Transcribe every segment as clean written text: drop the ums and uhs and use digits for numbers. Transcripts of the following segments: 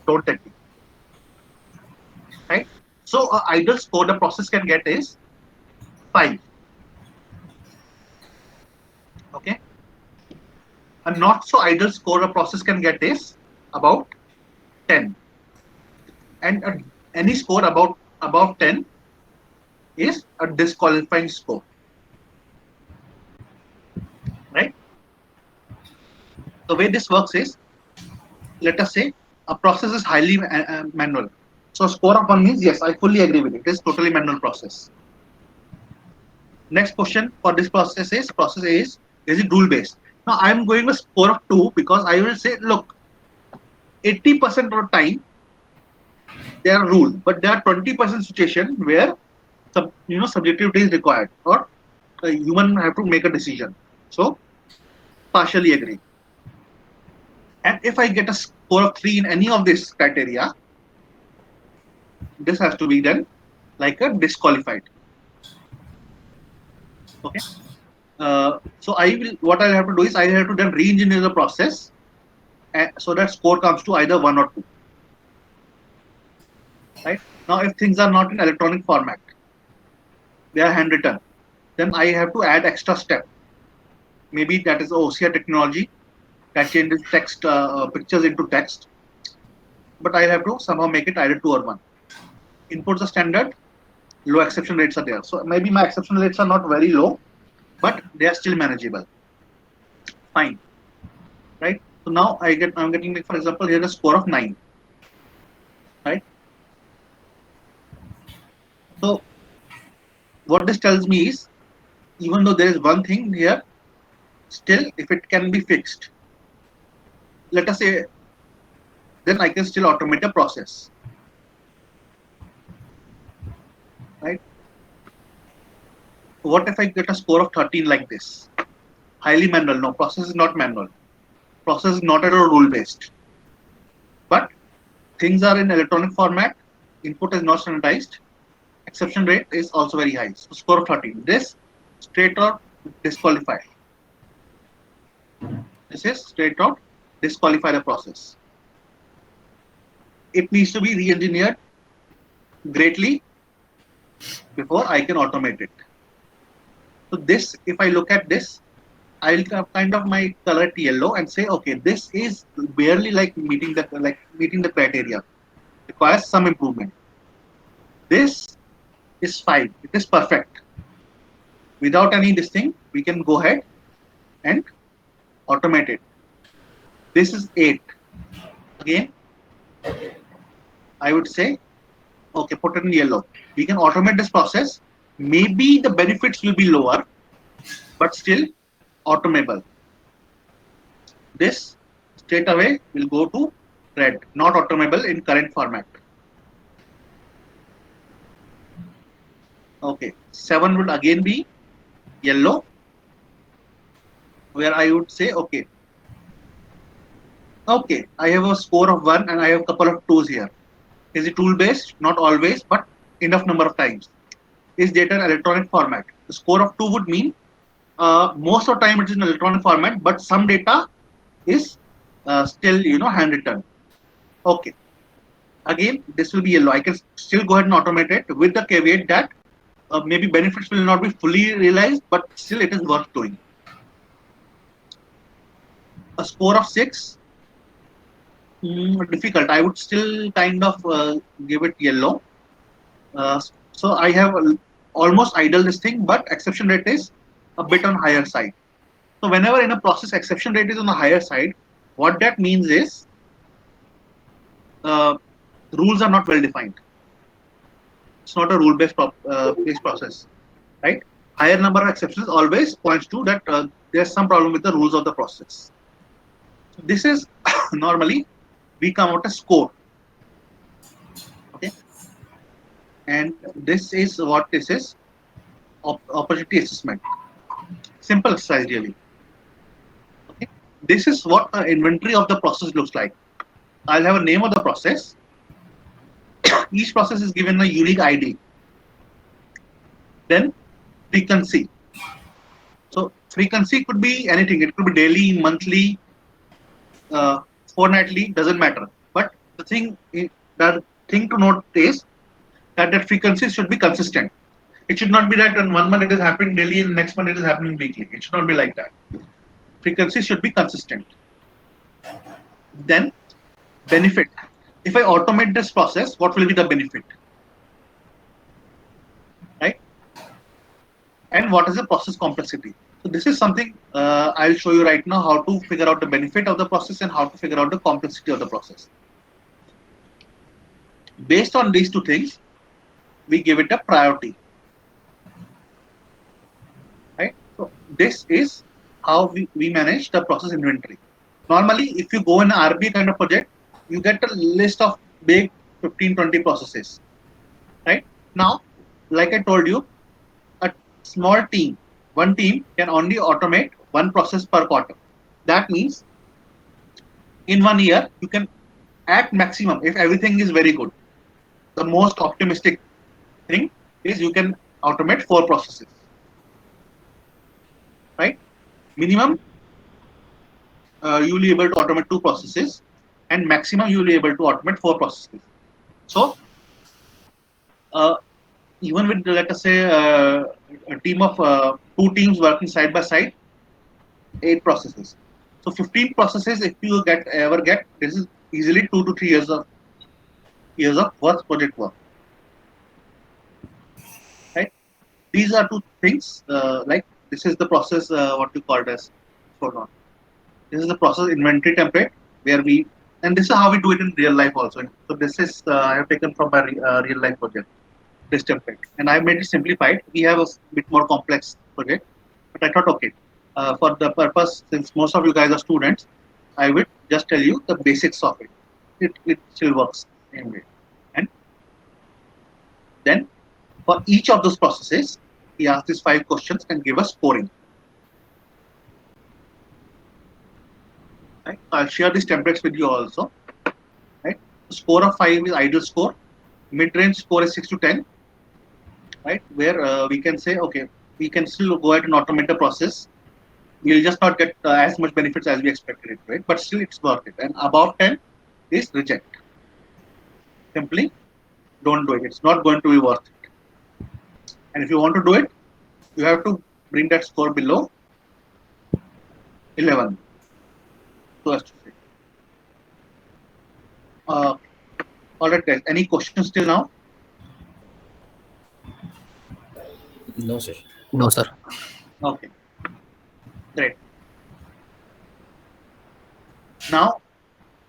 Don't take me, right? So ideal score the process can get is 5. Okay, a not so ideal score a process can get is about 10, and any score about above 10 is a disqualifying score, right? The way this works is, let us say a process is highly manual. So score of 1 means yes, I fully agree with it. It is totally manual process. Next question for this process is it rule based? Now I am going with score of 2 because I will say, look, 80% of the time they are rule, but there are 20% situation where subjectivity is required, or a human have to make a decision. So partially agree. And if I get a score of 3 in any of this criteria, this has to be done like a disqualified. Okay. So I will. What I have to do is I have to then re-engineer the process, so that score comes to either 1 or 2. Right now, if things are not in electronic format, they are handwritten. Then I have to add extra step. Maybe that is OCR technology that changes text pictures into text, but I have to somehow make it either 2 or 1. Inputs are standard, low exception rates are there. So maybe my exception rates are not very low, but they are still manageable. Fine, right? So now I'm getting, like, for example, here a score of 9, right? So what this tells me is, even though there is one thing here, still if it can be fixed, let us say, then I can still automate a process, right? What if I get a score of 13 like this? Highly manual. No, process is not manual. Process is not at all rule based. But things are in electronic format. Input is not standardized. Exception rate is also very high. So score of 13. This straight out disqualified. This is straight out disqualify the process. It needs to be re-engineered greatly before I can automate it. So this, if I look at this, I'll kind of my color it yellow and say, okay, this is barely like meeting the criteria. Requires some improvement. This is 5. It is perfect. Without any this thing, we can go ahead and automate it. This is 8. Again, I would say, okay, put it in yellow. We can automate this process. Maybe the benefits will be lower, but still automable. This straight away will go to red, not automable in current format. Okay, 7 would again be yellow, where I would say, okay, I have a score of 1 and I have a couple of 2s here. Is it tool based? Not always, but enough number of times. Is data in electronic format? The score of 2 would mean most of the time it is in electronic format, but some data is still handwritten. Okay, again this will be yellow. I can still go ahead and automate it with the caveat that maybe benefits will not be fully realized, but still it is worth doing. A score of 6, difficult. I would still kind of give it yellow. Uh, so I have almost idle this thing, but exception rate is a bit on higher side. So whenever in a process exception rate is on the higher side, what that means is uh, rules are not well defined. It's not a rule based based process, right? Higher number of exceptions always points to that there's some problem with the rules of the process. So this is normally we come out a score. Okay, and this is what this is, opportunity assessment. Simple exercise really. Okay, this is what the inventory of the process looks like. I'll have a name of the process. Each process is given a unique ID. Then frequency. So frequency could be anything. It could be daily, monthly, uh, fortnightly. Doesn't matter. But the the thing to note is that frequency should be consistent. It should not be that in 1 month it is happening daily and next month it is happening weekly. It should not be like that. Frequency should be consistent. Then benefit. If I automate this process, what will be the benefit? Right? And what is the process complexity? So this is something I'll show you right now, how to figure out the benefit of the process and how to figure out the complexity of the process. Based on these two things, we give it a priority. Right? So this is how we manage the process inventory. Normally, if you go in an RB kind of project, you get a list of big 15-20 processes. Right? Now, like I told you, a small team, one team can only automate one process per quarter. That means in 1 year, you can at maximum, if everything is very good, the most optimistic thing is you can automate 4 processes. Right? Minimum, you will be able to automate 2 processes, and maximum you will be able to automate 4 processes. So uh, even with, let us say, a team of 2 teams working side by side, 8 processes. So 15 processes, if you ever get, this is easily 2 to 3 years of work project work. Right? These are two things. Like this is the process. What you call it as. Hold on. This is the process inventory template where we, and this is how we do it in real life also. So this is I have taken from my real life project, this template, and I made it simplified. We have a bit more complex project, but I thought, okay, for the purpose, since most of you guys are students, I will just tell you the basics of it. It still works same way. And then for each of those processes, he asks these 5 questions and give us scoring. Right? I'll share these templates with you also. Right? The score of 5 is ideal score. Mid-range score is 6 to 10. Right? Where we can say, okay, we can still go ahead and automate the process. We'll just not get as much benefits as we expected it, right? But still, it's worth it. And above 10 is reject. Simply don't do it. It's not going to be worth it. And if you want to do it, you have to bring that score below 11. So as to say. Uh, all right, guys. Any questions till now? No, sir. No, sir. Okay, great. Now,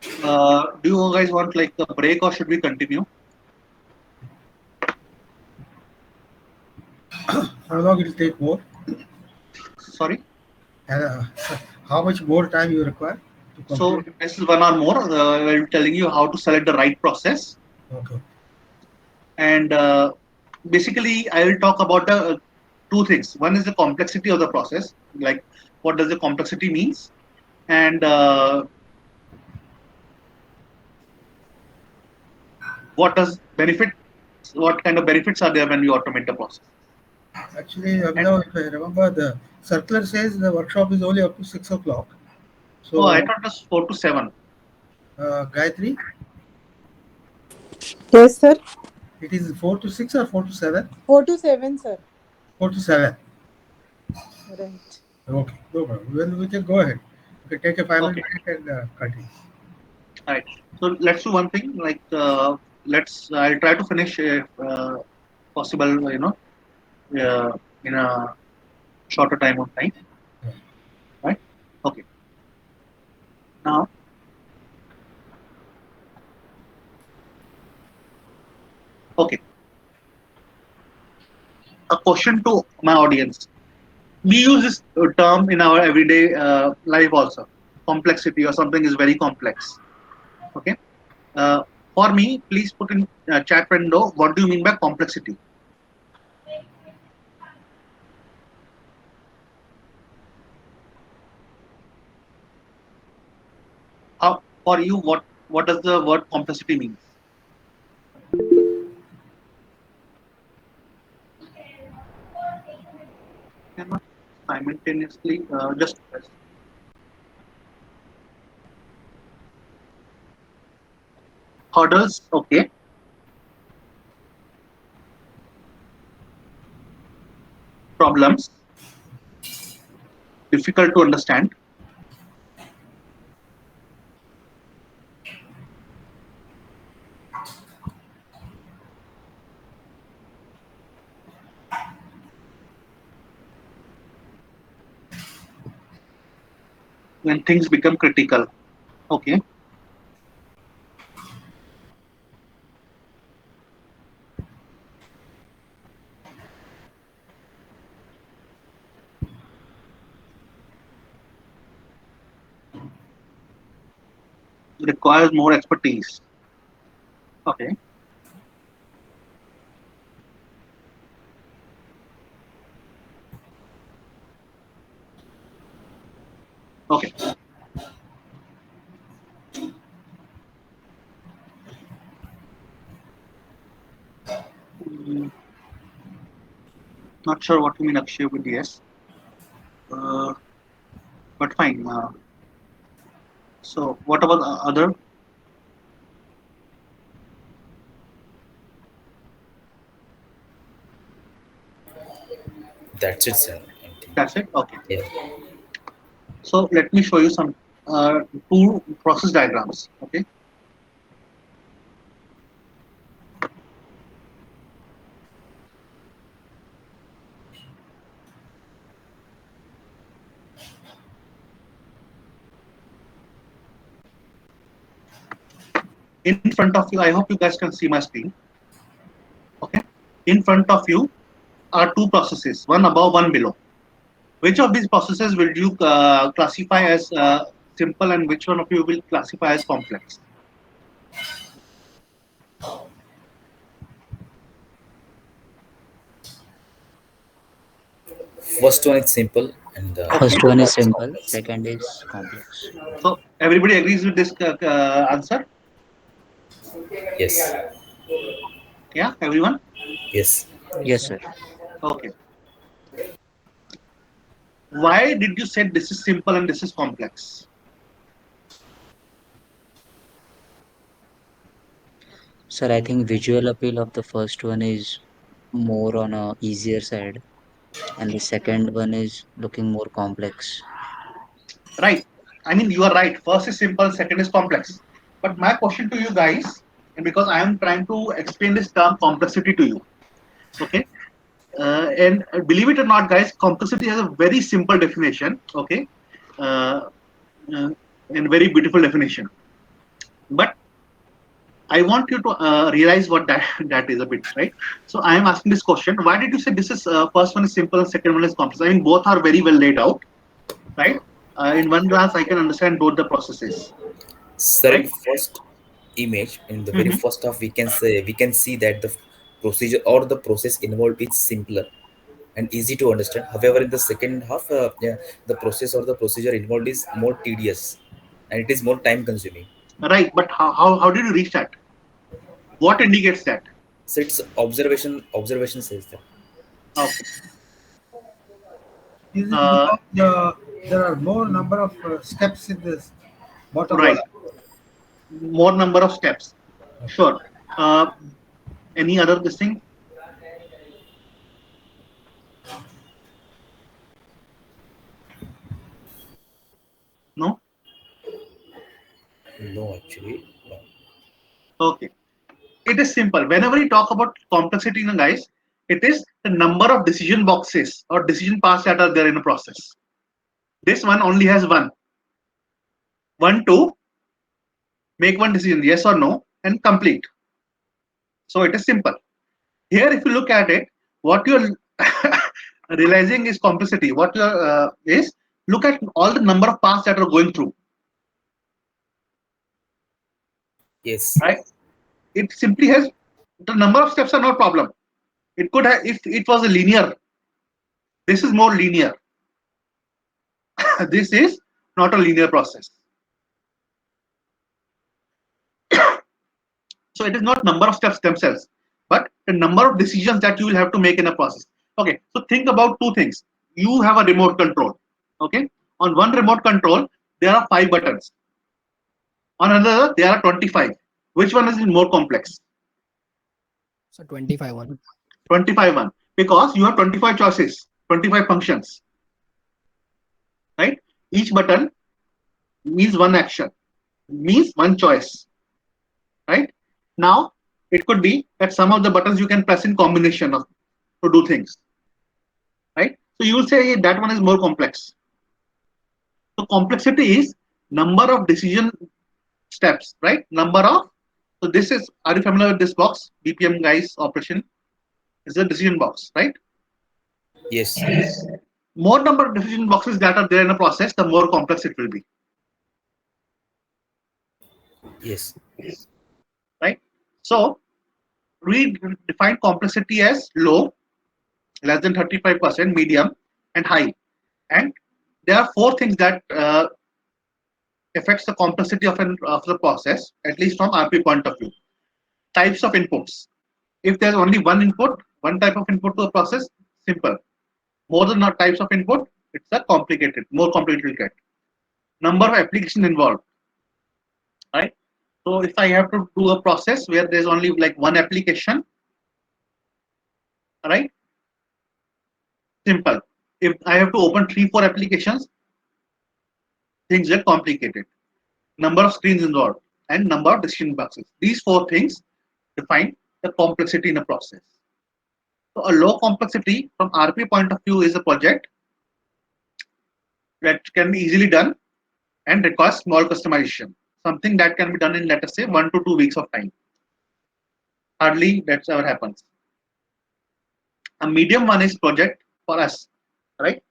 do you guys want like a break or should we continue? How long it will take more? Sorry. And how much more time you require to So complete? this is 1 hour more. I'm telling you how to select the right process, Okay. and basically I will talk about the 2 things. One is the complexity of the process, like what does the complexity means, and what does benefit, what kind of benefits are there when you automate the process. Actually, And Abhinav, if I remember, the circular says the workshop is only up to 6 o'clock. oh, I So, thought it was 4 to 7. Gayatri, Yes, sir. it is 4 to 6 or 4 to 7? 4 to 7, sir. 4 to 7. Right. Okay, no problem. Well, we can go ahead. We can take a 5 minute Okay, break and continue. all right. So let's do one thing. Like let's. I'll try to finish if possible. In a shorter time of time. Right. Okay. Now, okay. A question to my audience. We use this term in our everyday life also. Complexity or something is very complex. Okay. Uh, for me, please put in chat window. What do you mean by complexity? How for you? What does the word complexity mean? Cannot simultaneously just hurdles, okay. Problems, difficult to understand. When things become critical, okay. Requires more expertise, okay. Okay. Mm, Not sure what you mean, Akshay, with yes. Uh, but fine. So, what about other? That's it, sir. I think. That's it. Okay. Yeah. So, let me show you some two process diagrams. Okay. In front of you, I hope you guys can see my screen. Okay. In front of you are two processes, one above, one below. Which of these processes will you classify as simple, and which one of you will classify as complex? First one is simple, and the Okay. First one is is simple, complex. second is complex. So everybody agrees with this answer? Yes. Yeah, everyone? Yes. Yes, sir. Okay. Why did you say this is simple and this is complex? Sir, I think visual appeal of the first one is more on a easier side, and the second one is looking more complex. Right. I mean, you are right. First is simple, second is complex. But my question to you guys, and because I am trying to explain this term complexity to you, okay? And believe it or not, guys, complexity has a very simple definition, okay? Uh, and very beautiful definition. But I want you to realize what that that is a bit, right? So I am asking this question: why did you say this is first one is simple and second one is complex? I mean, both are very well laid out, right? In one glance, I can understand both the processes, Sir, in right? first image, in the very Mm-hmm. first half, we can see that the procedure or the process involved is simpler and easy to understand. However, in the second half, yeah, the process or the procedure involved is more tedious and it is more time consuming. Right, but how did you reach that? What indicates that? So it's observation says that. Okay. Is it Uh, because there are more number of steps in this bottom right. one? More number of steps. Sure. Uh, any other this thing? No. No, actually, no. Okay. It is simple. Whenever you talk about complexity, guys, it is the number of decision boxes or decision paths that are there in a process. This one only has one. One to make one decision, yes or no, and complete. So it is simple. Here, if you look at it, what you're realizing is complexity. What you is look at all the number of paths that are going through. Yes. Right? It simply has the number of steps are no problem. It could have if it was a linear. This is more linear. This is not a linear process. So it is not number of steps themselves, but the number of decisions that you will have to make in a process. Okay, so think about two things. You have a remote control. Okay, on one remote control, there are 5 buttons. On another, there are 25. Which one is more complex? So 25 one. 25 one, because you have 25 choices, 25 functions, right? Each button means one action, means one choice, right? Now, it could be that some of the buttons you can press in combination of to do things, right? So you will say, hey, that one is more complex. So complexity is number of decision steps, right? Number of, so this is, are you familiar with this box? BPM guys operation is a decision box, right? Yes. More number of decision boxes that are there in a process, the more complex it will be, Yes. right? So we define complexity as low, less than 35%, medium, and high. And there are four things that affects the complexity of the process, at least from RP point of view. Types of inputs. If there's only one input, one type of input to a process, simple. More than not types of input, it's a complicated, more complicated get. Number of applications involved, right? So if I have to do a process where there's only like one application, right? Simple. If I have to open 3-4 applications, things get complicated. Number of screens involved and number of decision boxes. These four things define the complexity in a process. So a low complexity from RP point of view is a project that can be easily done and requires small customization. Something that can be done in, let us say, 1 to 2 weeks of time. Hardly that ever happens. A medium one is project for us, right?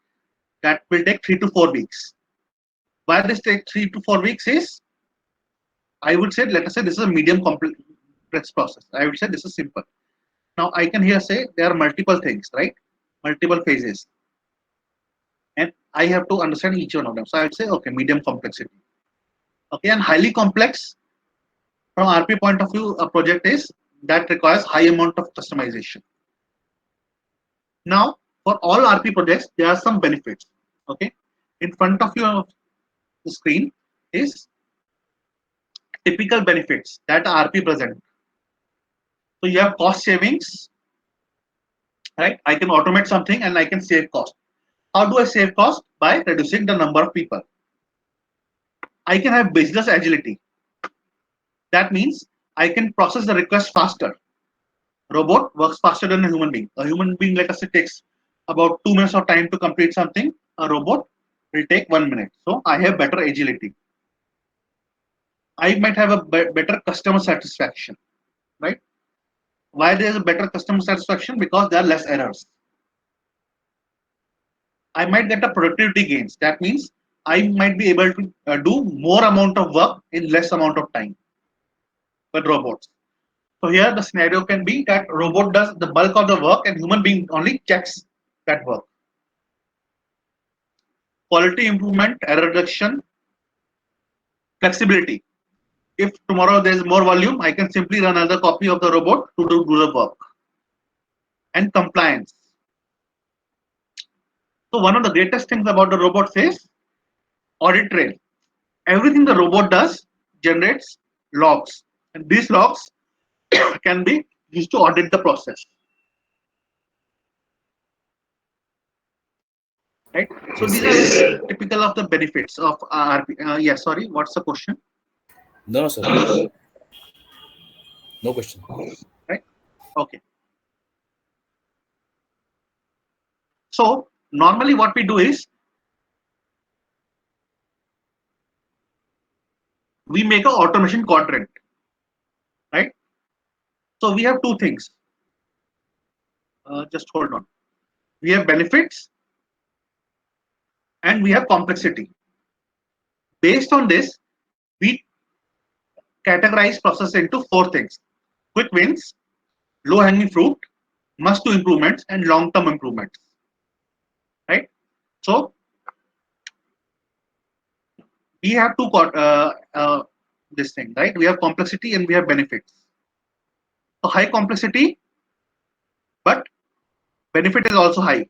That will take 3 to 4 weeks. Why this take 3 to 4 weeks is, I would say, let us say this is a medium complex process. I would say this is simple. Now I can here say there are multiple things, right? Multiple phases. And I have to understand each one of them. So I would say, okay, medium complexity. Okay, and highly complex from RP point of view, a project is that requires high amount of customization. Now, for all RP projects, there are some benefits. Okay, in front of you on the screen is typical benefits that are RP present. So you have cost savings, right? I can automate something and I can save cost. How do I save cost? By reducing the number of people. I can have business agility. That means I can process the request faster. Robot works faster than a human being. A human being, let us say, takes about 2 minutes of time to complete something. A robot will take 1 minute. So I have better agility. I might have a better customer satisfaction, right? Why there is a better customer satisfaction? Because there are less errors. I might get a productivity gains. That means I might be able to do more amount of work in less amount of time with robots. So here the scenario can be that robot does the bulk of the work and human being only checks that work. Quality improvement, error reduction, flexibility. If tomorrow there is more volume, I can simply run another copy of the robot to do the work. And compliance. So one of the greatest things about the robots is audit trail. Everything the robot does generates logs, and these logs can be used to audit the process. Right. So these are typical of the benefits of RP. Yeah. Sorry. What's the question? No, no, sir. No question. Right. Okay. So normally what we do is we make an automation quadrant, right? So we have two things. Just hold on. We have benefits and we have complexity. Based on this, we categorize process into four things: quick wins, low hanging fruit, must do improvements, and long term improvements. Right? So we have two this thing, right? We have complexity and we have benefits. So high complexity, but benefit is also high.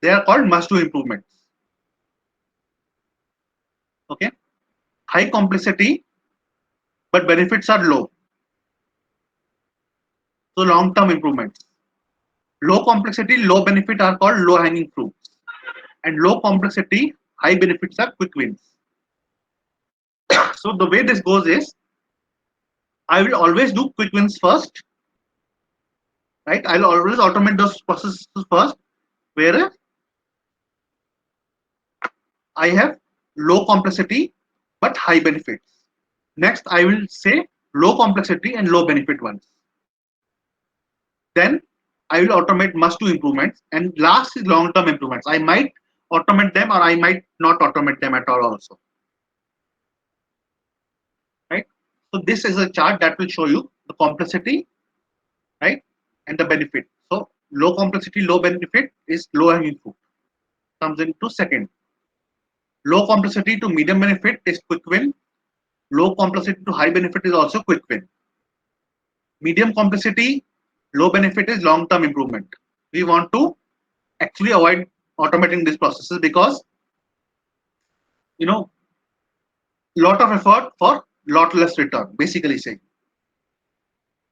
They are called must do improvements. Okay, high complexity but benefits are low. So long-term improvements. Low complexity, low benefit are called low-hanging fruits, and low complexity, high benefits are quick wins. So the way this goes is, I will always do quick wins first, right? I'll always automate those processes first, where I have low complexity but high benefits. Next, I will say low complexity and low benefit ones. Then I will automate must do improvements, and last is long term improvements. I might automate them or I might not automate them at all also, right? So this is a chart that will show you the complexity, right, and the benefit. So low complexity, low benefit is low hanging fruit. Comes into second. Low complexity to medium benefit is quick win. Low complexity to high benefit is also quick win. Medium complexity, low benefit is long term improvement. We want to actually avoid automating these processes because, you know, lot of effort for lot less return, basically saying.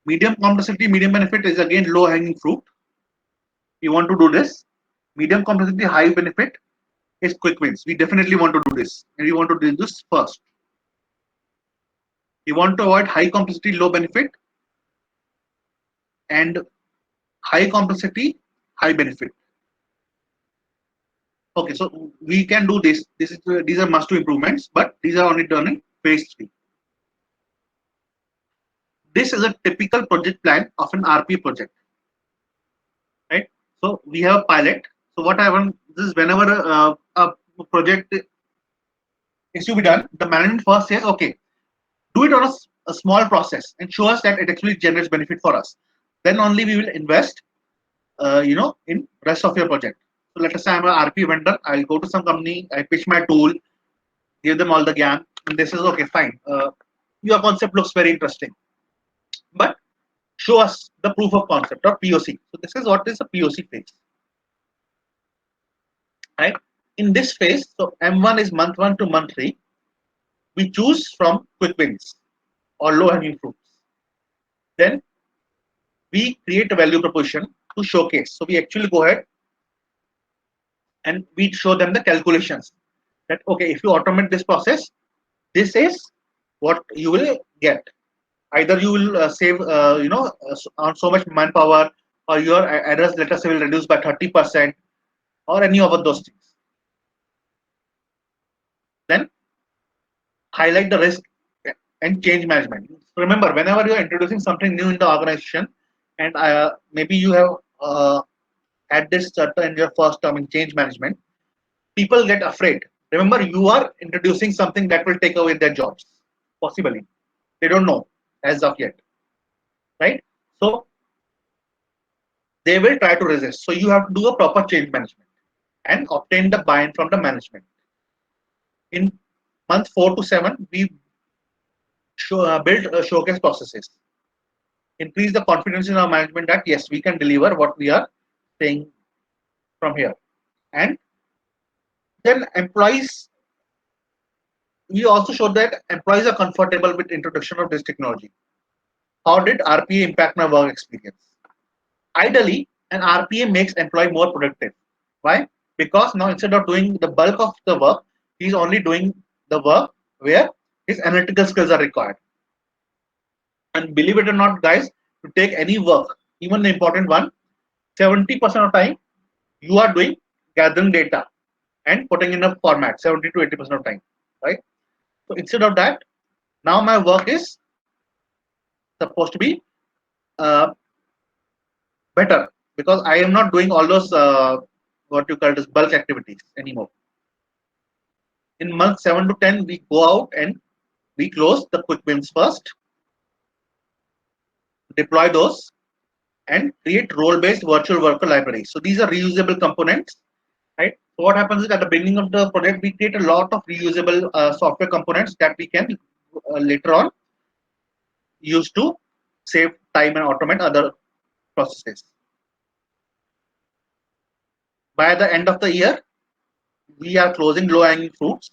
Medium complexity, medium benefit is again low hanging fruit. You want to do this. Medium complexity, high benefit is quick wins. We definitely want to do this, and we want to do this first. We want to avoid high complexity, low benefit, and high complexity, high benefit. Okay, so we can do this. These are must do improvements, but these are only done in phase 3. This is a typical project plan of an RP project, right? So we have a pilot. So what happens is whenever a project is to be done, the management first says, okay, do it on a small process and show us that it actually generates benefit for us. Then only we will invest, in rest of your project. So let us say I'm an RP vendor. I'll go to some company, I pitch my tool, give them all the GAN, and this is okay, fine. Your concept looks very interesting, but show us the proof of concept or POC. So this is what is a POC phase, right? In this phase, so M1 is month 1 to month 3. We choose from quick wins or low hanging fruits. Then we create a value proposition to showcase. So we actually go ahead and we show them the calculations that, okay, if you automate this process, this is what you will get. Either you will save, on so much manpower, or your errors, let us say, will reduce by 30%, or any of those things. Then highlight the risk and change management. Remember, whenever you are introducing something new in the organization, and maybe you have had this in your first term in change management, people get afraid. Remember, you are introducing something that will take away their jobs, possibly. They don't know as of yet, right? So they will try to resist. So you have to do a proper change management and obtain the buy-in from the management. In month 4 to 7, we build showcase processes, increase the confidence in our management that yes, we can deliver what we are saying from here. And then employees, we also show that employees are comfortable with introduction of this technology. How did RPA impact my work experience? Ideally, an RPA makes employee more productive. Why? Because now instead of doing the bulk of the work, he's only doing the work where his analytical skills are required. And believe it or not, guys, to take any work, even the important one, 70% of time you are doing gathering data and putting in a format, 70 to 80% of time, right? So instead of that, now my work is supposed to be uh, better because I am not doing all those what you call as bulk activities anymore. In month 7 to 10, we go out and we close the quick wins first, deploy those, and create role-based virtual worker libraries. So these are reusable components, right? So what happens is at the beginning of the project, we create a lot of reusable software components that we can later on use to save time and automate other processes. By the end of the year, we are closing low-hanging fruits.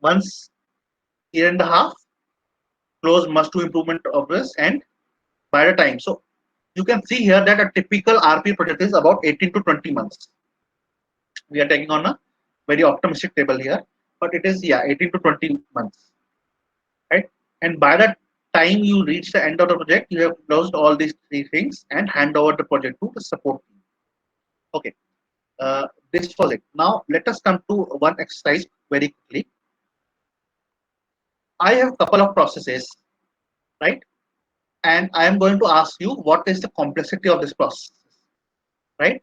Once year and a half, close must do improvement of this, and by the time. So you can see here that a typical RP project is about 18 to 20 months. We are taking on a very optimistic table here, but it is 18 to 20 months, right? And by the time you reach the end of the project, you have closed all these three things and hand over the project to the support team. Okay, this was it. Now let us come to one exercise very quickly. I have a couple of processes, right? And I am going to ask you what is the complexity of this process, right?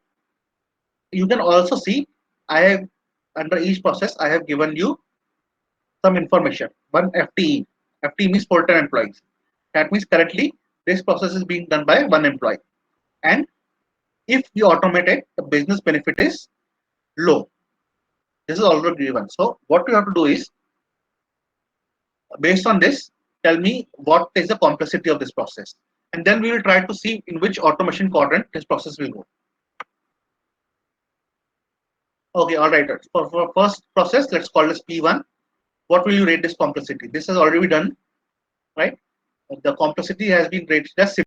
You can also see I have under each process I have given you some information. One FTE. FTE means full-time employees. That means currently this process is being done by one employee. And if you automate it, the business benefit is low. This is already given. So what you have to do is, based on this, tell me what is the complexity of this process. And then we will try to see in which automation quadrant this process will go. Okay, all right. For first process, let's call this P1. What will you rate this complexity? This has already been done, right? The complexity has been rated as